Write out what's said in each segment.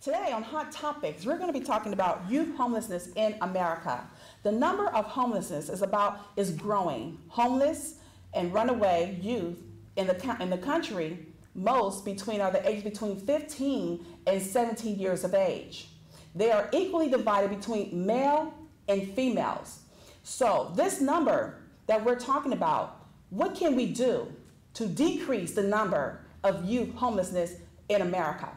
Today on Hot Topics, we're going to be talking about youth homelessness in America. The number of homelessness is growing. Homeless and runaway youth in the country, most are the age between 15 and 17 years of age. They are equally divided between male and females. So this number that we're talking about, what can we do to decrease the number of youth homelessness in America?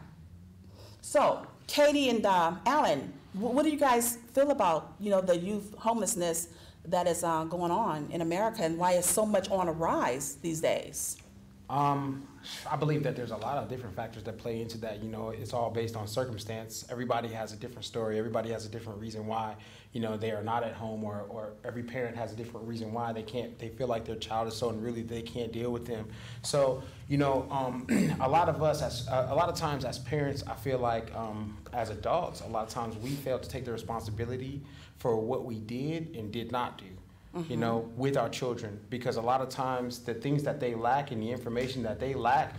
So, Katie and Alan, what do you guys feel about the youth homelessness that is going on in America, and why is so much on a rise these days? I believe that there's a lot of different factors that play into that. It's all based on circumstance. Everybody has a different story. Everybody has a different reason why, they are not at home, or every parent has a different reason why they feel like their child is so unruly they can't deal with them. So, a lot of times as parents, I feel like as adults, a lot of times we fail to take the responsibility for what we did and did not do. With our children, because a lot of times the things that they lack and the information that they lack,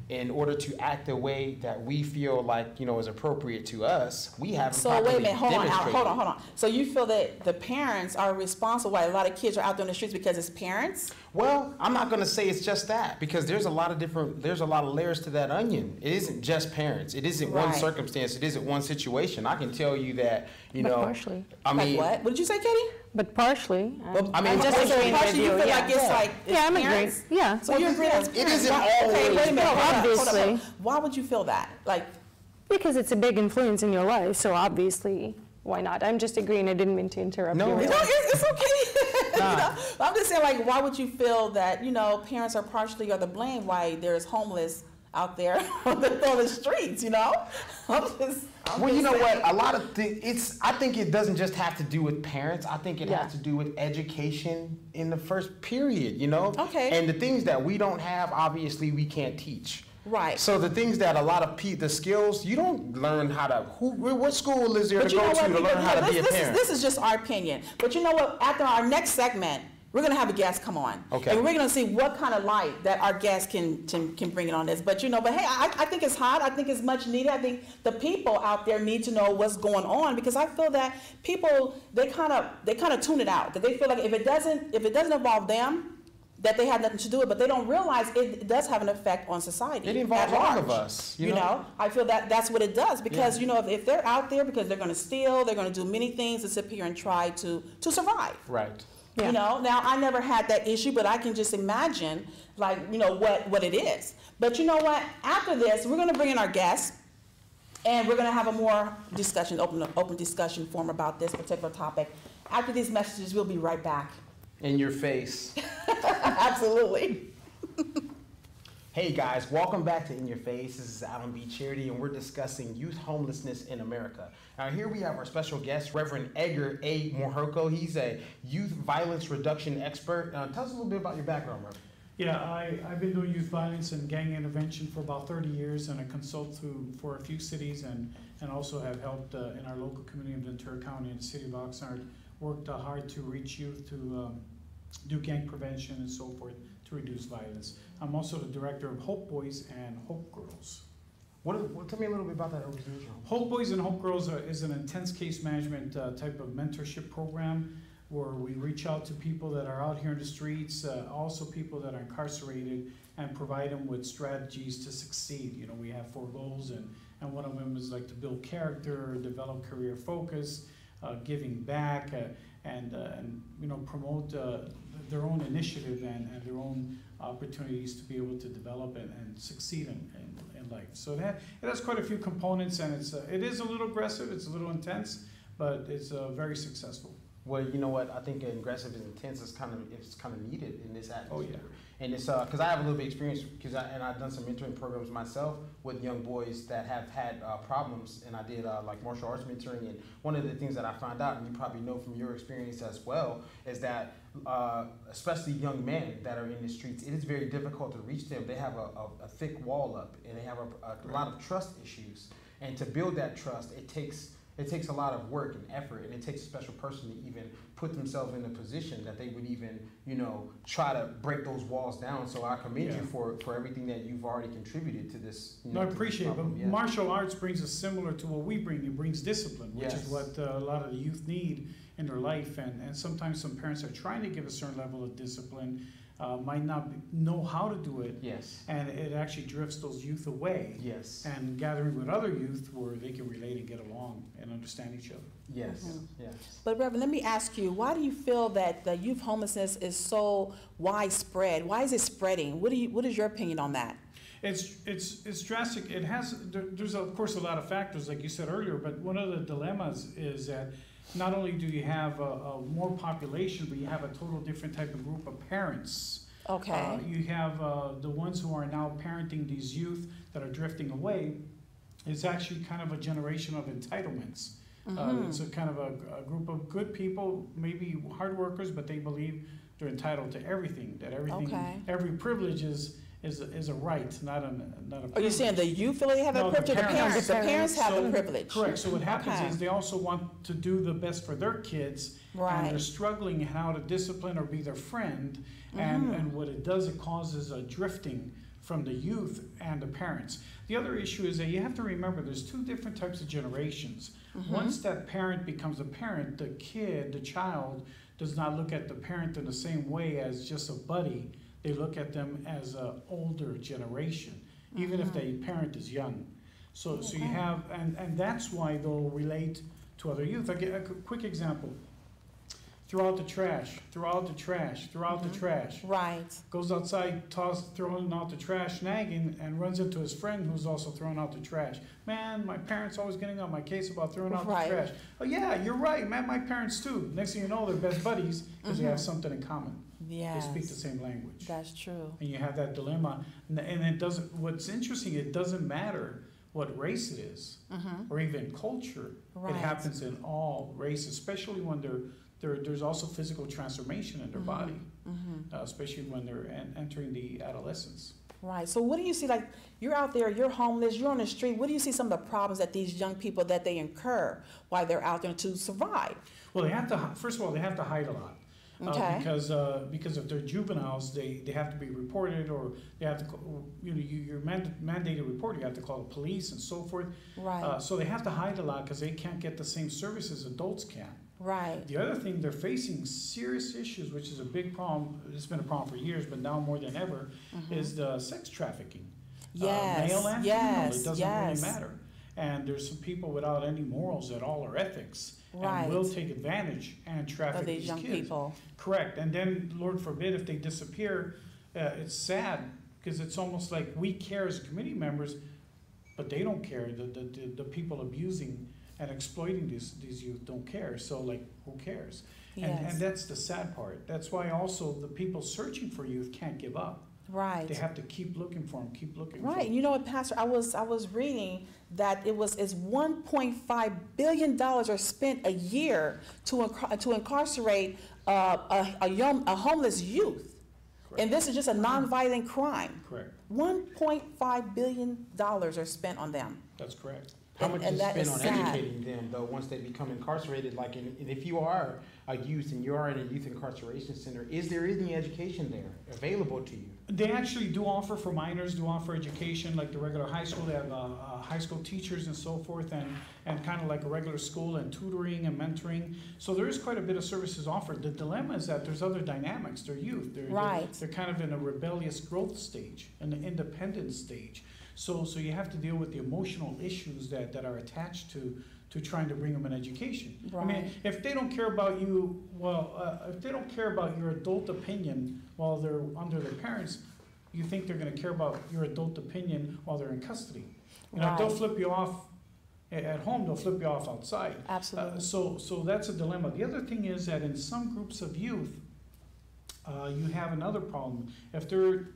in order to act the way that we feel like is appropriate to us, we haven't So wait a minute, hold on. So you feel that the parents are responsible why a lot of kids are out there in the streets because it's parents? Well, I'm not going to say it's just that, because there's a lot of layers to that onion. It isn't just parents. It isn't one circumstance. It isn't one situation. I can tell you that, But partially. I mean, like what? What did you say, Katie? But partially. Partially, you feel like it's I'm agreeing. Yeah. So you agree that it isn't always. Okay, wait a minute. Obviously. Hold on. Why would you feel that? Because it's a big influence in your life, so obviously, why not? I'm just agreeing. I didn't mean to interrupt you. No, it's okay. Nah. I'm just saying, why would you feel that, parents are partially to blame why there's homeless out there on the streets, Well, you know what? A lot of things. I think it doesn't just have to do with parents. I think it has to do with education in the first period. Okay. And the things that we don't have, obviously, we can't teach. Right. So the things that a lot of the skills, you don't learn how to. What school is there to go to learn how to be a parent? This is just our opinion. But you know what? After our next segment, we're going to have a guest come on. Okay. And we're going to see what kind of light that our guest can bring it on this. But but hey, I think it's hot. I think it's much needed. I think the people out there need to know what's going on, because I feel that people, they kind of tune it out. That they feel like if it doesn't involve them, that they have nothing to do with it, but they don't realize it does have an effect on society. It involves all of us. You know, I feel that that's what it does, because if they're out there because they're going to steal, they're going to do many things to sit here and try to survive. Right. Yeah. Now I never had that issue, but I can just imagine, what it is. But you know what? After this, we're going to bring in our guests, and we're going to have a more discussion, open discussion forum about this particular topic. After these messages, we'll be right back. In your face. Absolutely. Hey guys, welcome back to In Your Face. This is Alan Charity, and we're discussing youth homelessness in America. Now here we have our special guest, Reverend Edgar Mohorko. He's a youth violence reduction expert. Tell us a little bit about your background, Reverend. Yeah, I've been doing youth violence and gang intervention for about 30 years, and I consult for a few cities, and also have helped in our local community of Ventura County and the city of Oxnard, worked hard to reach youth, to do gang prevention and so forth, to reduce violence. I'm also the director of Hope Boys and Hope Girls. Tell me a little bit about that organization. Hope Boys and Hope Girls is an intense case management type of mentorship program, where we reach out to people that are out here in the streets, also people that are incarcerated, and provide them with strategies to succeed. We have 4 goals, and one of them is to build character, develop career focus, giving back, and promote their own initiative and their own opportunities to be able to develop and succeed in life. So it has quite a few components, and it is a little aggressive, it's a little intense, but it's very successful. Well, you know what? I think aggressive and intense is kind of needed in this atmosphere. Oh yeah. And it's because I have a little bit of experience, I've done some mentoring programs myself with young boys that have had problems, and I did martial arts mentoring. And one of the things that I found out, and you probably know from your experience as well, is that especially young men that are in the streets, it is very difficult to reach them. They have a thick wall up, and they have a lot of trust issues. And to build that trust, it takes it takes a lot of work and effort, and it takes a special person to even put themselves in a position that they would even, you know, try to break those walls down. So I commend you for everything that you've already contributed to this. You know, I appreciate it, but martial arts brings us similar to what we bring. It brings discipline, which is what a lot of the youth need in their life, and sometimes some parents are trying to give a certain level of discipline, might not know how to do it, and it actually drifts those youth away, and gathering with other youth where they can relate and get along and understand each other. But Reverend, let me ask you, why do you feel that the youth homelessness is so widespread? Why is it spreading? What is your opinion on that? It's drastic. There's of course a lot of factors, like you said earlier, but one of the dilemmas is that not only do you have a more population, but you have a total different type of group of parents. Okay. You have the ones who are now parenting these youth that are drifting away. It's actually kind of a generation of entitlements. It's a kind of a group of good people, maybe hard workers, but they believe they're entitled to everything, that everything, every privilege is a right, not a privilege. Are you saying the youth feel they have a privilege? The parents have the privilege. Correct. So what happens is they also want to do the best for their kids, and they're struggling how to discipline or be their friend, and what it does, it causes a drifting from the youth and the parents. The other issue is that you have to remember there's two different types of generations. Once that parent becomes a parent, the kid, the child, does not look at the parent in the same way as just a buddy. They look at them as an older generation, even if the parent is young. So you have, and that's why they'll relate to other youth. I'll give a quick example. Throw out the trash, throw out the trash, throw out the trash. Right. Goes outside, throwing out the trash, nagging, and runs into his friend who's also throwing out the trash. Man, my parents always getting on my case about throwing out the trash. Oh yeah, you're right, man, my parents too. Next thing you know, they're best buddies because they have something in common. They speak the same language. That's true. And you have that dilemma. And it doesn't, what's interesting, it doesn't matter what race it is or even culture. It happens in all races, especially when there's also physical transformation in their body, especially when they're entering the adolescence. Right. So what do you see, like, you're out there, you're homeless, you're on the street, what do you see some of the problems that these young people, that they incur while they're out there to survive? Well, they have to, first of all, they have to hide a lot. Because if they're juveniles, they have to be reported, or they have to, you're mandated report. You have to call the police and so forth. Right. So they have to hide a lot because they can't get the same services adults can. Right. The other thing, they're facing serious issues, which is a big problem. It's been a problem for years, but now more than ever, is the sex trafficking. Male and female, it doesn't really matter. And there's some people without any morals at all or ethics. And will take advantage and traffic these young kids. People. Correct. And then, Lord forbid, if they disappear, it's sad because it's almost like we care as committee members, but they don't care. The people abusing and exploiting these youth don't care. So, like, who cares? And that's the sad part. That's why also the people searching for youth can't give up. Right. They have to keep looking for them, keep looking for them. Right. You know what, Pastor, I was reading that it's $1.5 billion are spent a year to incarcerate a homeless youth. Correct. And this is just a nonviolent crime. Correct. $1.5 billion are spent on them. That's correct. How much is spent on educating them, though, once they become incarcerated? Like, if you are a youth and you are in a youth incarceration center, is there any education there available to you? They actually do offer, for minors, do offer education like the regular high school. They have high school teachers and so forth, and kind of like a regular school, and tutoring and mentoring. So there is quite a bit of services offered. The dilemma is that there's other dynamics. They're youth. They're kind of in a rebellious growth stage, an independent stage. So you have to deal with the emotional issues that are attached to trying to bring them an education. Right. I mean, if they don't care about you, if they don't care about your adult opinion while they're under their parents, you think they're going to care about your adult opinion while they're in custody. You know, if they'll flip you off at home, they'll flip you off outside. Absolutely. So that's a dilemma. The other thing is that in some groups of youth, you have another problem. If they're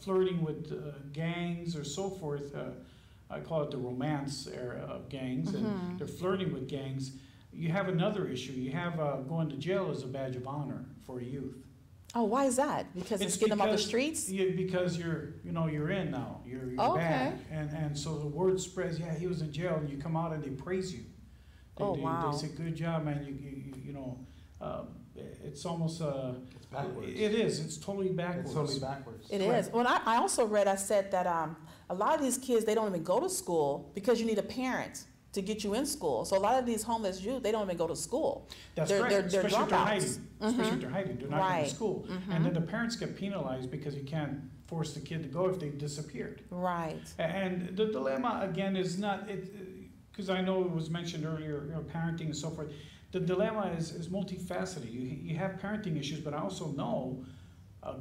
flirting with gangs or so forth, I call it the romance era of gangs, and they're flirting with gangs. You have another issue. You have going to jail as a badge of honor for a youth. Oh, why is that? Because it's getting them off the streets? Because you're in now. You're bad. And so the word spreads, yeah, he was in jail, and you come out and they praise you. wow. They say, good job, man, you know, it's almost, It's backwards. it is, it's totally backwards. It's totally backwards. It is. Well, I also read, I said that a lot of these kids, they don't even go to school because you need a parent to get you in school. So a lot of these homeless youth, they don't even go to school. That's They're- right, they're especially if they're dropouts. hiding, especially if they're hiding, they're not going Right. to school. And then the parents get penalized because you can't force the kid to go if they disappeared. Right. And the dilemma, again, is not, because I know it was mentioned earlier, you know, parenting and so forth. The dilemma is multifaceted. You have parenting issues, but I also know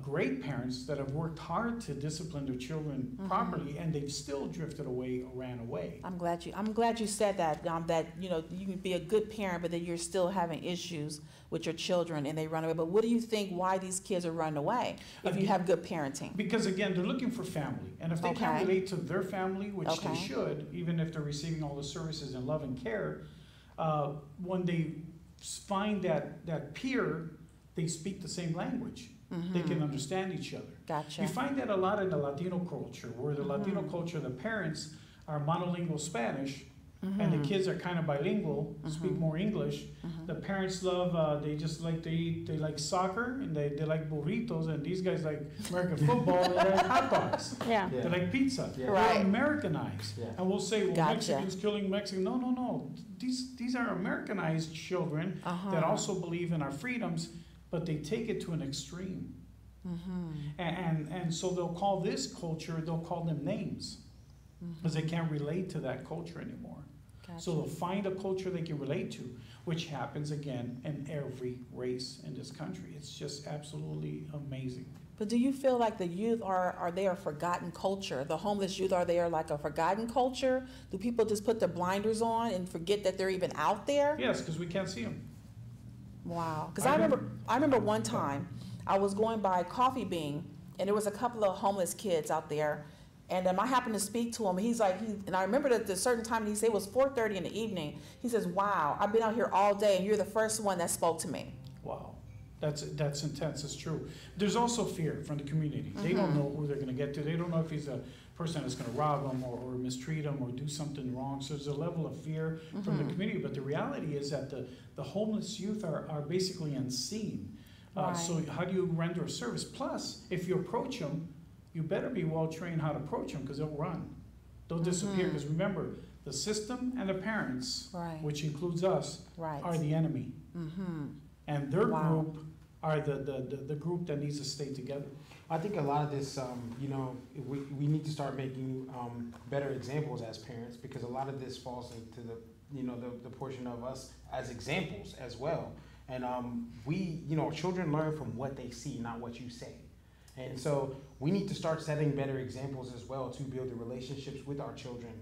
great parents that have worked hard to discipline their children properly, and they've still drifted away or ran away. I'm glad you said that, that, you know, you can be a good parent, but then you're still having issues with your children and they run away. But what do you think, why these kids are running away if you have good parenting? Because again, they're looking for family. And if they can't Okay. relate to their family, which Okay. they should, even if they're receiving all the services and love and care, when they find that peer, they speak the same language. They can understand each other. Gotcha. You find that a lot in the Latino culture, where the Latino culture, the parents are monolingual Spanish, and the kids are kind of bilingual, speak more English. The parents love, they just like to eat, they like soccer, and they like burritos, and these guys like American football, and they like hot dogs. Yeah. They like pizza. Yeah. They're Right. Americanized. Yeah. And we'll say, well, Gotcha. Mexicans killing Mexicans. No, no, no. These are Americanized children that also believe in our freedoms, but they take it to an extreme. And so they'll call this culture, they'll call them names, because they can't relate to that culture anymore. So they'll find a culture they can relate to, which happens again in every race in this country. It's just absolutely amazing. But do you feel like the youth are they a forgotten culture? The homeless youth, are they like a forgotten culture? Do people just put their blinders on and forget that they're even out there? Yes, because we can't see them. Wow. Because I remember one time I was going by Coffee Bean, and there was a couple of homeless kids out there, and I happened to speak to him. He's like, and I remember at a certain time, he said it was 4:30 in the evening. He says, "Wow, I've been out here all day, and you're the first one that spoke to me." Wow, that's intense. It's true. There's also fear from the community. They don't know who they're going to get to. They don't know if he's a person that's going to rob them or mistreat them or do something wrong. So there's a level of fear from the community. But the reality is that the homeless youth are basically unseen. Right. So how do you render a service? Plus, if you approach them, you better be well trained how to approach them, because they'll run. They'll disappear. Because remember, the system and the parents, Right. which includes us, Right. are the enemy. And their Wow. group are the group that needs to stay together. I think a lot of this, you know, we need to start making better examples as parents, because a lot of this falls into the, you know, the portion of us as examples as well. And you know, children learn from what they see, not what you say. And so we need to start setting better examples as well to build the relationships with our children,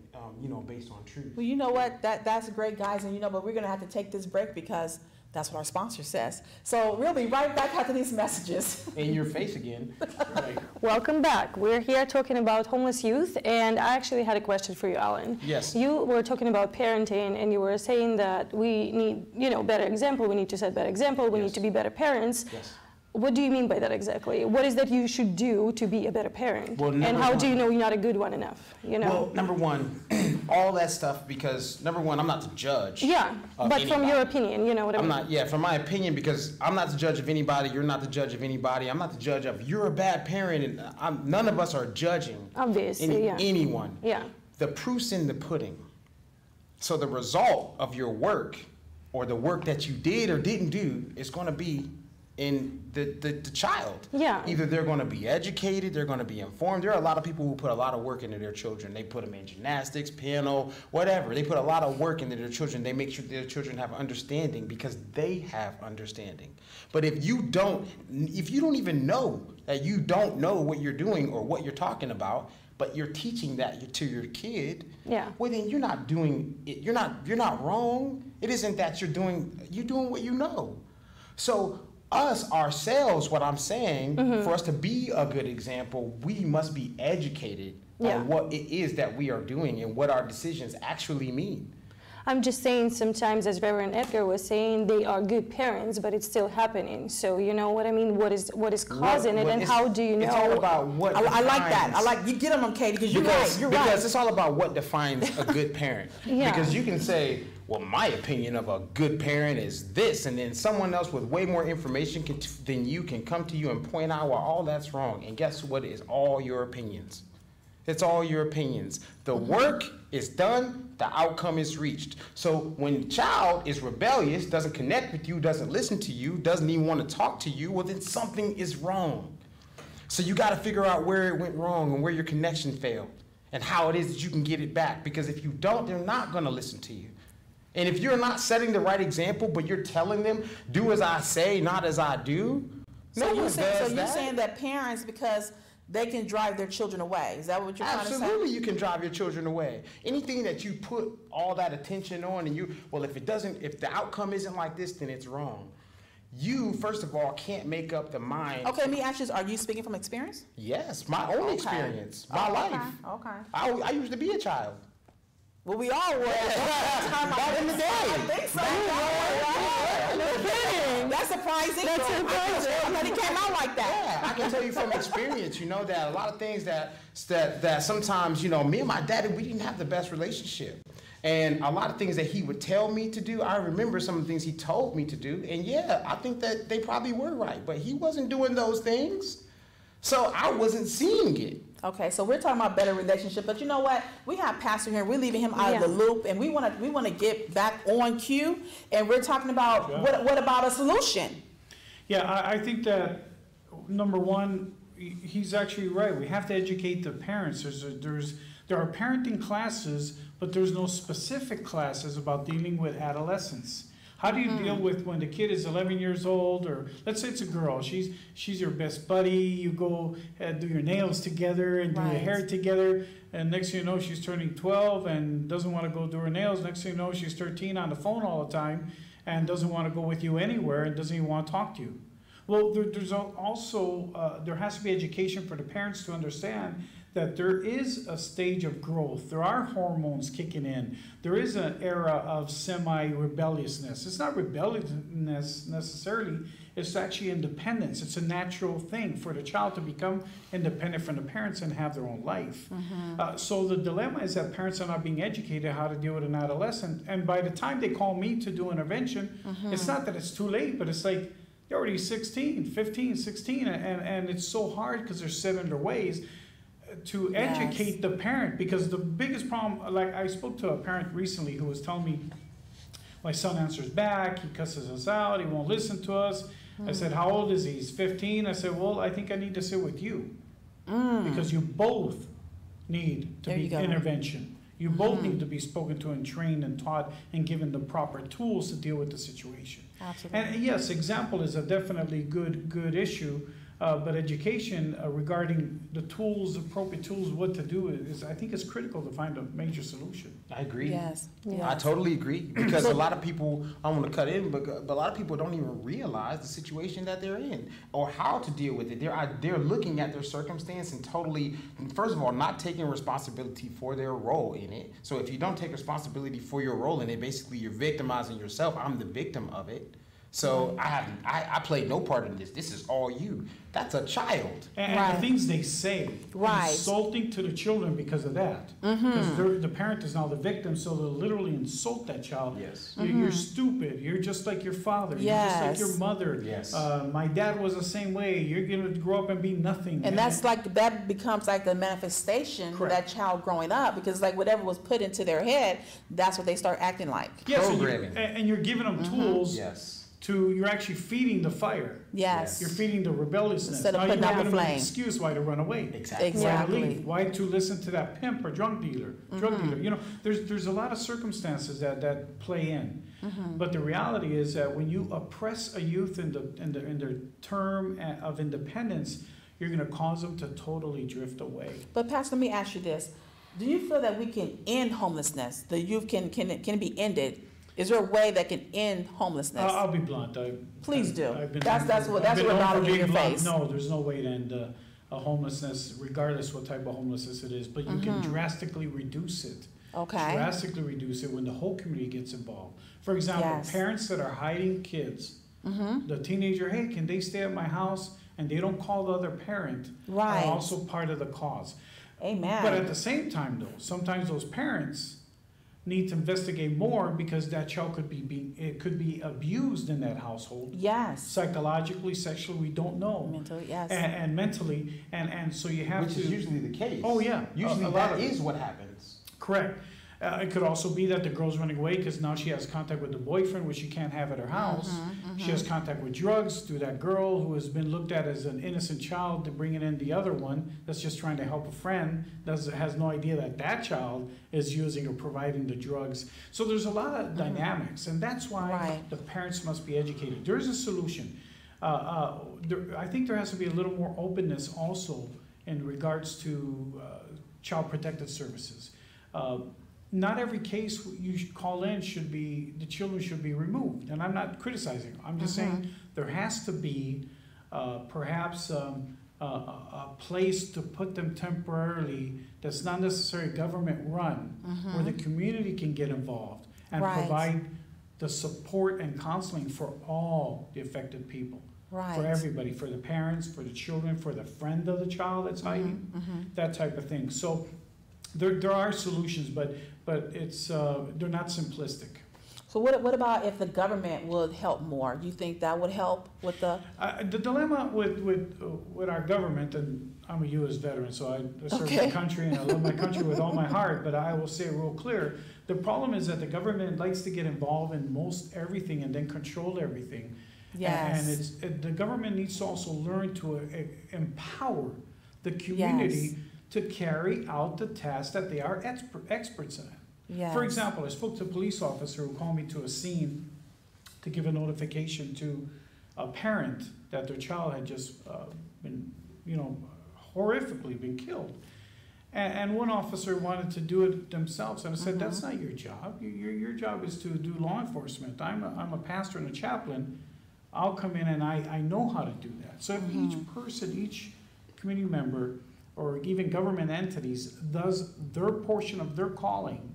you know, based on truth. Well, you know what? That's great, guys, and you know, but we're going to have to take this break because that's what our sponsor says. So we'll be right back after these messages. In your face again. Right. Welcome back. We're here talking about homeless youth, and I actually had a question for you, Alan. Yes. You were talking about parenting, and you were saying that we need, you know, better example. We need to set better example. We need to be better parents. Yes. What do you mean by that exactly? What is that you should do to be a better parent? Well, and how do you know you're not a good one enough? You know. Well, number one, all that stuff, because number one, I'm not the judge. Yeah, of but from your anybody. opinion, you know what I I'm mean? not, yeah, from my opinion, because I'm not the judge of anybody, you're not the judge of anybody, I'm not the judge of you're a bad parent, and none of us are judging Obviously, yeah. anyone. Yeah. The proof's in the pudding. So the result of your work, or the work that you did or didn't do, is going to be in the child. Yeah. Either they're going to be educated, they're going to be informed. There are a lot of people who put a lot of work into their children. They put them in gymnastics, piano, whatever. They put a lot of work into their children. They make sure their children have understanding because they have understanding. But if you don't even know that you don't know what you're doing or what you're talking about, but you're teaching that to your kid, Yeah. well, then you're not doing it. You're not wrong. It isn't that you're doing what you know. So us, ourselves, what I'm saying, for us to be a good example, we must be educated on what it is that we are doing and what our decisions actually mean. I'm just saying sometimes, as Reverend Edgar was saying, they are good parents, but it's still happening. So you know what I mean? What is causing it, and how do you know? It's all about what I like defines- that. I like you get them on Katie because you're right. You're because right. it's all about what defines a good parent. Yeah. Because you can say, well, my opinion of a good parent is this, and then someone else with way more information than you can come to you and point out, well, all that's wrong. And guess what? It's all your opinions. It's all your opinions. The work is done, the outcome is reached. So when the child is rebellious, doesn't connect with you, doesn't listen to you, doesn't even want to talk to you, well, then something is wrong. So you got to figure out where it went wrong and where your connection failed and how it is that you can get it back. Because if you don't, they're not going to listen to you. And if you're not setting the right example, but you're telling them, do as I say, not as I do, no one does that. So you're saying that parents, because they can drive their children away. Is that what you're trying to say? Absolutely, you can drive your children away. Anything that you put all that attention on and if the outcome isn't like this, then it's wrong. You, first of all, can't make up the mind. Okay, let me ask you this. Are you speaking from experience? Yes, my own experience, my life. Okay. I used to be a child. Well, we all were. Back in the day. I think so. No kidding. That's surprising. That's surprising. I thought he came out like that. Yeah, I can tell you from experience, that a lot of things that sometimes, me and my daddy, we didn't have the best relationship. And a lot of things that he would tell me to do, I remember some of the things he told me to do. And yeah, I think that they probably were right, but he wasn't doing those things. So I wasn't seeing it. Okay, so we're talking about better relationship, but you know what? We have Pastor here. We're leaving him out of the loop, and we want to get back on cue, and we're talking about what about a solution? Yeah, I think that number one, he's actually right. We have to educate the parents. There are parenting classes, but there's no specific classes about dealing with adolescents. How do you deal with when the kid is 11 years old, or let's say it's a girl, she's your best buddy, you go do your nails together and do your hair together, and next thing you know, she's turning 12 and doesn't want to go do her nails. Next thing you know, she's 13 on the phone all the time and doesn't want to go with you anywhere and doesn't even want to talk to you. Well, there's also, there has to be education for the parents to understand that there is a stage of growth. There are hormones kicking in. There is an era of semi-rebelliousness. It's not rebelliousness necessarily, it's actually independence. It's a natural thing for the child to become independent from the parents and have their own life. So the dilemma is that parents are not being educated how to deal with an adolescent. And by the time they call me to do intervention, it's not that it's too late, but it's like, they're already 16, 15, 16, and it's so hard because they're set in their ways to educate the parent, because the biggest problem, like I spoke to a parent recently who was telling me, my son answers back, he cusses us out, he won't listen to us. I said, how old is he? He's 15. I said, well, I think I need to sit with you because you both need to be intervention. You both need to be spoken to and trained and taught and given the proper tools to deal with the situation. Absolutely. And yes, example is a definitely good issue. But education regarding the tools, appropriate tools, what to do I think it's critical to find a major solution. I agree. Yes. I totally agree, because a lot of people, I want to cut in, but a lot of people don't even realize the situation that they're in or how to deal with it. They're looking at their circumstance and totally, first of all, not taking responsibility for their role in it. So if you don't take responsibility for your role in it, basically you're victimizing yourself. I'm the victim of it. So I played no part in this. This is all you. That's a child. And the things they say, insulting to the children because of that. Because the parent is now the victim, so they'll literally insult that child. Yes. You're stupid. You're just like your father. You're just like your mother. Yes. My dad was the same way. You're going to grow up and be nothing. And that becomes like the manifestation of that child growing up, because like whatever was put into their head, that's what they start acting like. Yes, and you're giving them tools. Yes. You're actually feeding the fire. Yes. You're feeding the rebelliousness. Instead of putting out the flame. An excuse why to run away. Exactly. Why to leave. Why to listen to that pimp or drug dealer. There's a lot of circumstances that play in. But the reality is that when you oppress a youth in their term of independence, you're going to cause them to totally drift away. But Pastor, let me ask you this. Do you feel that we can end homelessness? The youth can be ended? Is there a way that can end homelessness? I'll be blunt. Please do. That's what bothering in your face. No, there's no way to end a homelessness, regardless what type of homelessness it is. But you can drastically reduce it. Okay. Drastically reduce it when the whole community gets involved. For example, parents that are hiding kids, the teenager, hey, can they stay at my house? And they don't call the other parent. Are also part of the cause. Amen. But at the same time, though, sometimes those parents need to investigate more because that child could be abused in that household. Yes. Psychologically, sexually, we don't know. Mentally, yes. And mentally, and so you have Which to. is usually the case. Oh yeah. Usually that is what happens. Correct. It could also be that the girl's running away because now she has contact with the boyfriend, which she can't have at her house. She has contact with drugs through that girl who has been looked at as an innocent child, to bringing in the other one that's just trying to help a friend, has no idea that that child is using or providing the drugs. So there's a lot of dynamics, and that's why the parents must be educated. There is a solution. I think there has to be a little more openness also in regards to child protective services. Not every case you call in the children should be removed. And I'm not criticizing. I'm just saying there has to be perhaps a place to put them temporarily that's not necessarily government run, where the community can get involved and provide the support and counseling for all the affected people. For everybody, for the parents, for the children, for the friend of the child that's hiding, that type of thing. So there are solutions, but it's they're not simplistic. So what about if the government would help more? Do you think that would help with the dilemma with our government, and I'm a U.S. veteran, so I serve my country and I love my country with all my heart, but I will say it real clear. The problem is that the government likes to get involved in most everything and then control everything. Yes. And the government needs to also learn to empower the community to carry out the tasks that they are experts in. Yes. For example, I spoke to a police officer who called me to a scene to give a notification to a parent that their child had just been, horrifically been killed. And one officer wanted to do it themselves, and I said, that's not your job. Your job is to do law enforcement. I'm a pastor and a chaplain. I'll come in and I know how to do that. So if each person, each community member, or even government entities does their portion of their calling,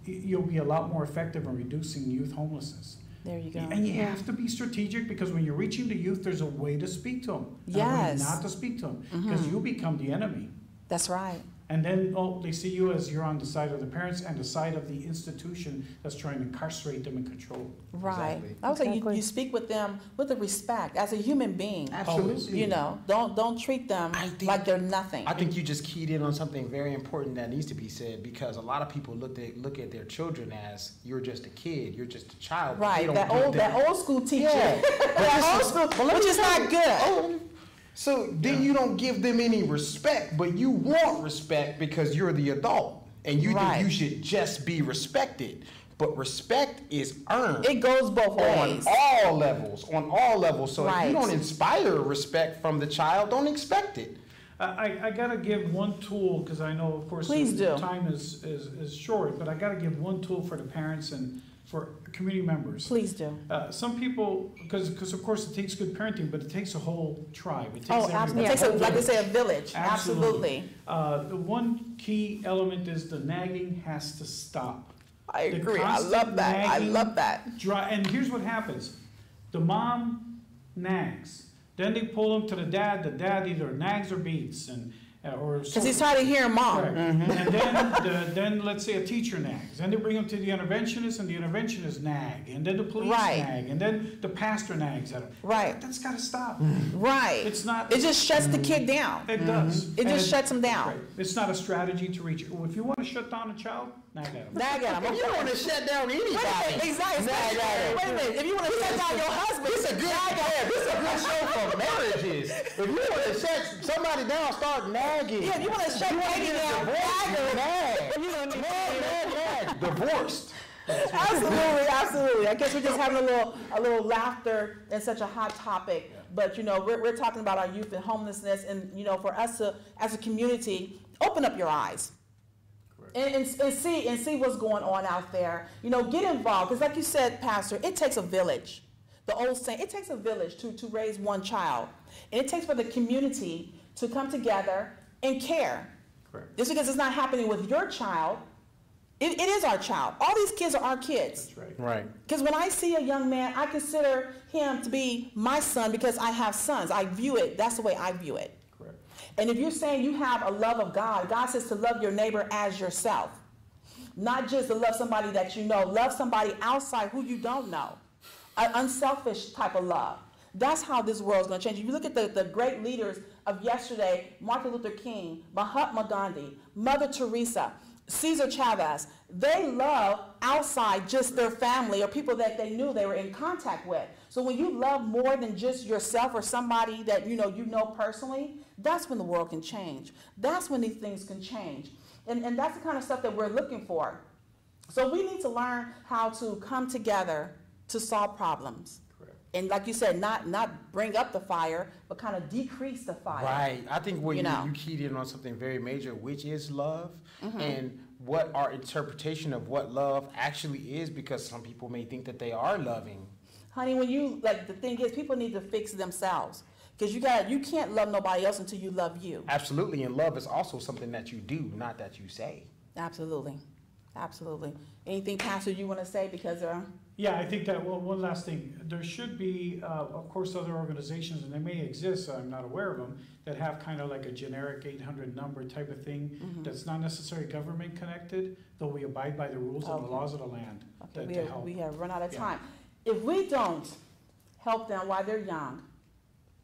you'll be a lot more effective in reducing youth homelessness. There you go. And you have to be strategic, because when you're reaching the youth, there's a way to speak to them. And a way not to speak to them, because you become the enemy. That's right. And then, they see you as you're on the side of the parents and the side of the institution that's trying to incarcerate them and control them. Right. Exactly. I would say you speak with them with the respect as a human being. Absolutely. Don't treat them like they're nothing. I think you just keyed in on something very important that needs to be said, because a lot is people look at their children as, you're just a kid, you're just a child. Right. That old school teacher. Which is not good. So then you don't give them any respect, but you want respect because you're the adult, and you think you should just be respected. But respect is earned. It goes both ways. On all levels. So if you don't inspire respect from the child, don't expect it. I got to give one tool, because I know, of course, time is short, but I got to give one tool for the parents and for community members. Please do. Some people, because of course it takes good parenting, but it takes a whole tribe. It takes absolutely. It takes, like they say, a village. Absolutely. The one key element is the nagging has to stop. I agree. I love that. And here's what happens. The mom nags. Then they pull them to the dad. The dad either nags or beats, because he's tired of hearing mom. And then let's say a teacher nags. Then they bring them to the interventionist, and the interventionist nag. And then the police nag. And then the pastor nags at them. Right. That's got to stop. Right. It's not. It just shuts the kid down. It does. It just shuts him down. Right. It's not a strategy to reach. If you want to shut down a child, nag at him. Nag at him. If you want to shut down anybody, exactly. Nag at him. Wait a minute. If you want to shut down your husband, this is a good show for marriages. If you want to shut somebody down, start nagging. Yeah, if you want to shut Katie down, nag. Divorced. Absolutely. I guess we're just having a little laughter in such a hot topic. But we're talking about our youth and homelessness, and for us to, as a community, open up your eyes. And see what's going on out there. Get involved, because like you said, Pastor, it takes a village. The old saying, it takes a village to raise one child. And it takes for the community to come together and care. Correct. Just because it's not happening with your child, it is our child. All these kids are our kids. That's right. Right. Because when I see a young man, I consider him to be my son, because I have sons. I view it, that's the way I view it. Correct. And if you're saying you have a love of God, God says to love your neighbor as yourself. Not just to love somebody that you know, love somebody outside who you don't know. An unselfish type of love. That's how this world's going to change. If you look at the great leaders of yesterday, Martin Luther King, Mahatma Gandhi, Mother Teresa, Cesar Chavez, they love outside just their family or people that they knew they were in contact with. So when you love more than just yourself or somebody that you know personally, that's when the world can change. That's when these things can change. And that's the kind of stuff that we're looking for. So we need to learn how to come together to solve problems. Correct. And like you said, not bring up the fire, but kind of decrease the fire. Right. I think what you keyed in on something very major, which is love, and what our interpretation of what love actually is, because some people may think that they are loving. Honey, when you, like, the thing is, people need to fix themselves. Because you can't love nobody else until you love you. Absolutely, and love is also something that you do, not that you say. Absolutely, absolutely. Anything, Pastor, you want to say? Because yeah, I think that, well, one last thing. There should be, of course, other organizations, and they may exist, I'm not aware of them, that have kind of like a generic 800 number type of thing that's not necessarily government connected, though we abide by the rules and the laws of the land. Okay, we have run out of time. If we don't help them while they're young,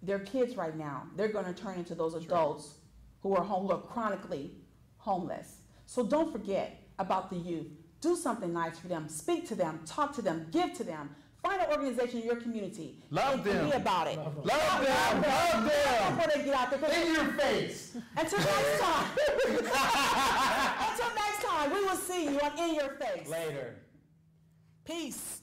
they're kids right now, they're going to turn into those adults who are chronically homeless. So don't forget about the youth. Do something nice for them. Speak to them. Talk to them. Give to them. Find an organization in your community. Love them. Be about it. Love them. Love them. Before they get out there. In your face. Until next time. Until next time, we will see you on In Your Face. Later. Peace.